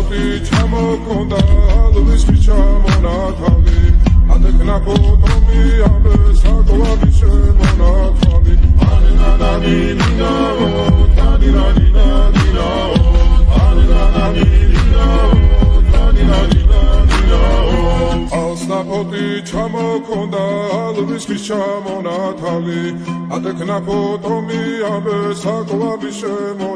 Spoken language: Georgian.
პოტი ჩამოქონდა ალვის ჩამონათალი ადეკნა ფოტომი ამე საკვარი შემონათალი ანანანინინაო თანინანინანინაო ანანანინინაო თანინანინანინაო ალსნა პოტი ჩამოქონდა ალვის ჩამონათალი ადეკნა ფოტომი ამე საკვარი შემონათალი